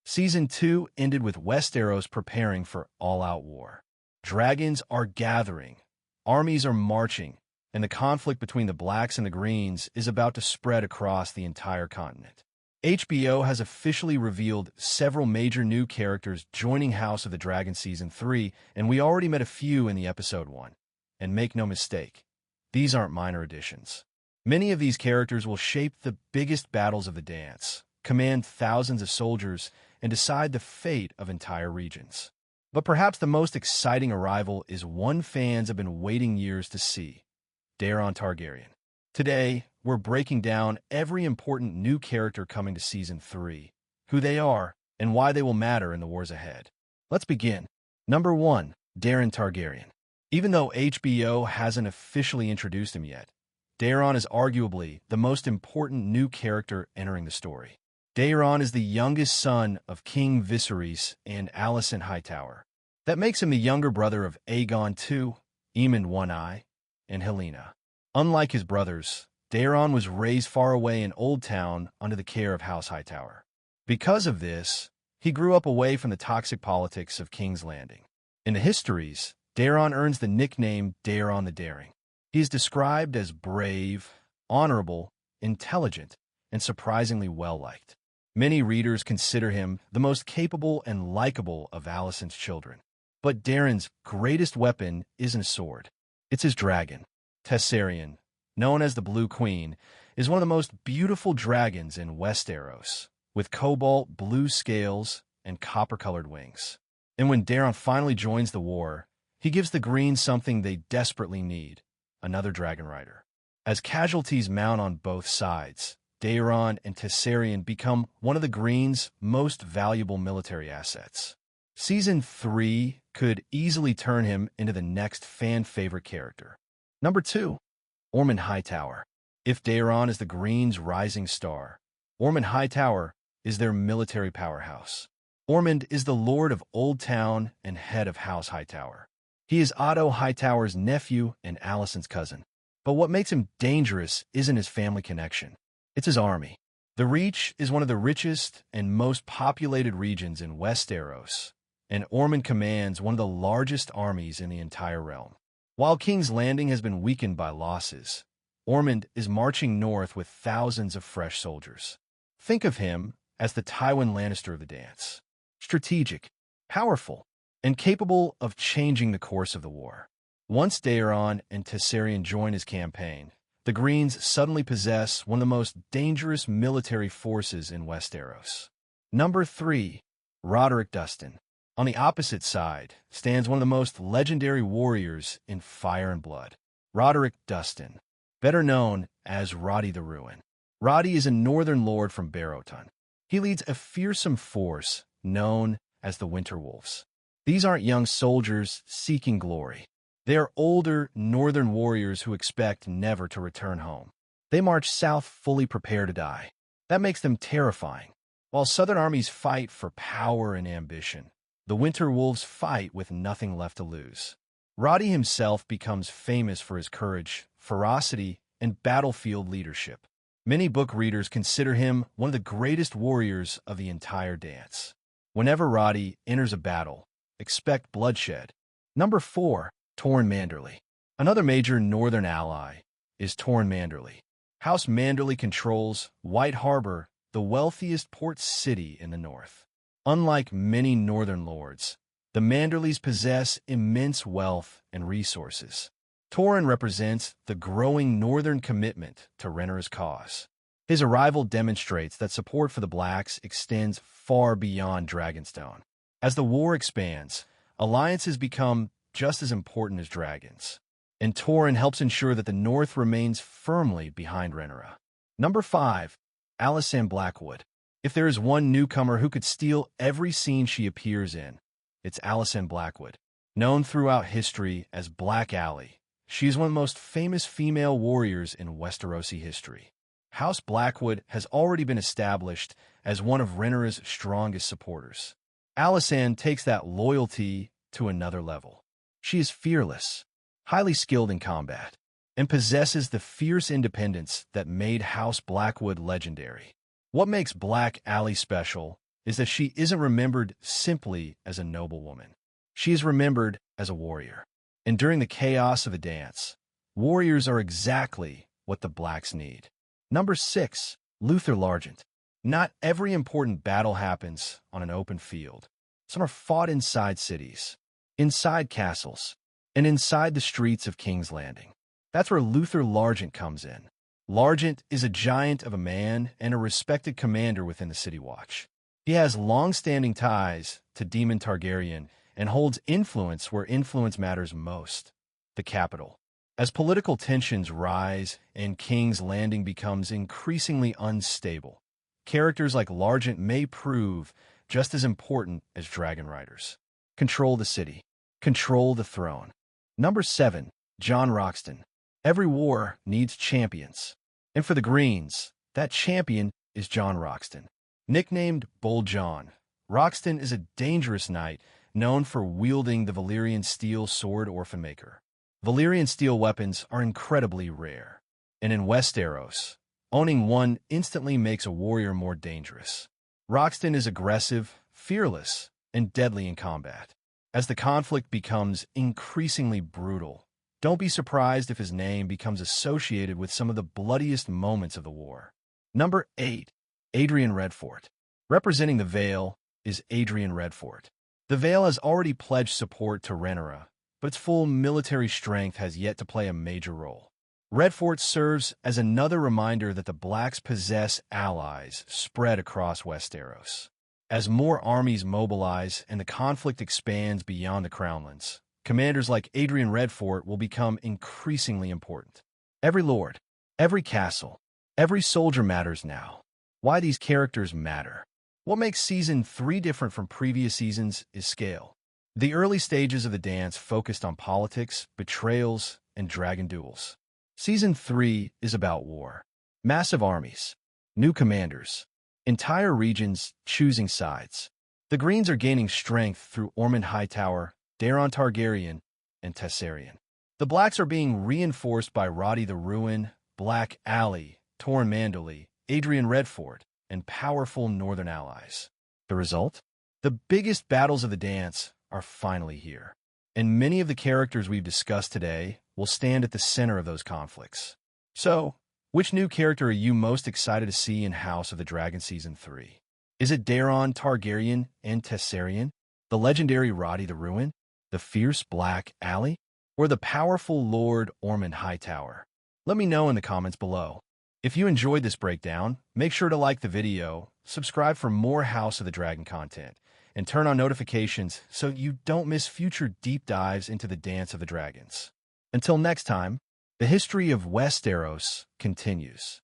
Season 2 ended with Westeros preparing for all-out war. Dragons are gathering, armies are marching, and the conflict between the Blacks and the Greens is about to spread across the entire continent. HBO has officially revealed several major new characters joining House of the Dragon Season 3, and we already met a few in the Episode 1. And make no mistake, these aren't minor additions. Many of these characters will shape the biggest battles of the dance, command thousands of soldiers, and decide the fate of entire regions. But perhaps the most exciting arrival is one fans have been waiting years to see: Daeron Targaryen. Today, we're breaking down every important new character coming to Season 3, who they are, and why they will matter in the wars ahead. Let's begin. Number 1. Daeron Targaryen. Even though HBO hasn't officially introduced him yet, Daeron is arguably the most important new character entering the story. Daeron is the youngest son of King Viserys and Alysanne Hightower. That makes him the younger brother of Aegon II, Aemond One-Eye, and Helaena. Unlike his brothers, Daeron was raised far away in Old Town under the care of House Hightower. Because of this, he grew up away from the toxic politics of King's Landing. In the histories, Daeron earns the nickname Daeron the Daring. He is described as brave, honorable, intelligent, and surprisingly well-liked. Many readers consider him the most capable and likable of Alysanne's children. But Daeron's greatest weapon isn't a sword. It's his dragon. Tessarion, known as the Blue Queen, is one of the most beautiful dragons in Westeros, with cobalt blue scales and copper-colored wings. And when Daeron finally joins the war, he gives the Greens something they desperately need: another dragon rider. As casualties mount on both sides, Daeron and Tessarion become one of the Greens' most valuable military assets. Season 3 could easily turn him into the next fan-favorite character. Number 2. Ormund Hightower. If Daeron is the Greens' rising star, Ormund Hightower is their military powerhouse. Ormund is the Lord of Old Town and head of House Hightower. He is Otto Hightower's nephew and Alysanne's cousin. But what makes him dangerous isn't his family connection. It's his army. The Reach is one of the richest and most populated regions in Westeros, and Ormund commands one of the largest armies in the entire realm. While King's Landing has been weakened by losses, Ormund is marching north with thousands of fresh soldiers. Think of him as the Tywin Lannister of the dance: strategic, powerful, and capable of changing the course of the war. Once Daeron and Tessarion join his campaign, the Greens suddenly possess one of the most dangerous military forces in Westeros. Number 3. Roderick Dustin. On the opposite side stands one of the most legendary warriors in Fire and Blood, Roderick Dustin, better known as Roddy the Ruin. Roddy is a northern lord from Barrowton. He leads a fearsome force known as the Winter Wolves. These aren't young soldiers seeking glory. They are older northern warriors who expect never to return home. They march south fully prepared to die. That makes them terrifying. While southern armies fight for power and ambition, the Winter Wolves fight with nothing left to lose. Roddy himself becomes famous for his courage, ferocity, and battlefield leadership. Many book readers consider him one of the greatest warriors of the entire dance. Whenever Roddy enters a battle, expect bloodshed. Number 4. Torrhen Manderly. Another major northern ally is Torrhen Manderly. House Manderly controls White Harbor, the wealthiest port city in the north. Unlike many northern lords, the Manderlys possess immense wealth and resources. Torrhen represents the growing northern commitment to Rhaenyra's cause. His arrival demonstrates that support for the Blacks extends far beyond Dragonstone. As the war expands, alliances become just as important as dragons, and Torrhen helps ensure that the North remains firmly behind Rhaenyra. Number 5. Alysanne Blackwood. If there is one newcomer who could steal every scene she appears in, it's Alysanne Blackwood. Known throughout history as Black Aly, she is one of the most famous female warriors in Westerosi history. House Blackwood has already been established as one of Rhaenyra's strongest supporters. Alysanne takes that loyalty to another level. She is fearless, highly skilled in combat, and possesses the fierce independence that made House Blackwood legendary. What makes Black Aly special is that she isn't remembered simply as a noblewoman. She is remembered as a warrior. And during the chaos of a dance, warriors are exactly what the Blacks need. Number 6. Luthor Largent. Not every important battle happens on an open field. Some are fought inside cities, inside castles, and inside the streets of King's Landing. That's where Luthor Largent comes in. Largent is a giant of a man and a respected commander within the City Watch. He has long-standing ties to Daemon Targaryen and holds influence where influence matters most, the capital. As political tensions rise and King's Landing becomes increasingly unstable, characters like Largent may prove just as important as dragon riders. Control the city. Control the throne. Number 7. Jon Roxton. Every war needs champions. And for the Greens, that champion is Jon Roxton. Nicknamed Bold Jon, Roxton is a dangerous knight known for wielding the Valyrian steel sword Orphanmaker. Valyrian steel weapons are incredibly rare, and in Westeros, owning one instantly makes a warrior more dangerous. Roxton is aggressive, fearless, and deadly in combat. As the conflict becomes increasingly brutal, don't be surprised if his name becomes associated with some of the bloodiest moments of the war. Number 8. Adrian Redfort. Representing the Vale is Adrian Redfort. The Vale has already pledged support to Rhaenyra, but its full military strength has yet to play a major role. Redfort serves as another reminder that the Blacks possess allies spread across Westeros. As more armies mobilize and the conflict expands beyond the Crownlands, commanders like Adrian Redfort will become increasingly important. Every lord, every castle, every soldier matters now. Why these characters matter. What makes Season 3 different from previous seasons is scale. The early stages of the dance focused on politics, betrayals, and dragon duels. Season 3 is about war. Massive armies, new commanders, entire regions choosing sides. The Greens are gaining strength through Ormund Hightower, Daeron Targaryen, and Tessarion. The Blacks are being reinforced by Roddy the Ruin, Black Aly, Torrhen Manderly, Adrian Redfort, and powerful northern allies. The result? The biggest battles of the dance are finally here, and many of the characters we've discussed today will stand at the center of those conflicts. So, which new character are you most excited to see in House of the Dragon Season 3? Is it Daeron Targaryen and Tessarion, the legendary Roddy the Ruin, the fierce Black Aly, or the powerful Lord Ormund Hightower? Let me know in the comments below. If you enjoyed this breakdown, make sure to like the video, subscribe for more House of the Dragon content, and turn on notifications so you don't miss future deep dives into the Dance of the Dragons. Until next time, the history of Westeros continues.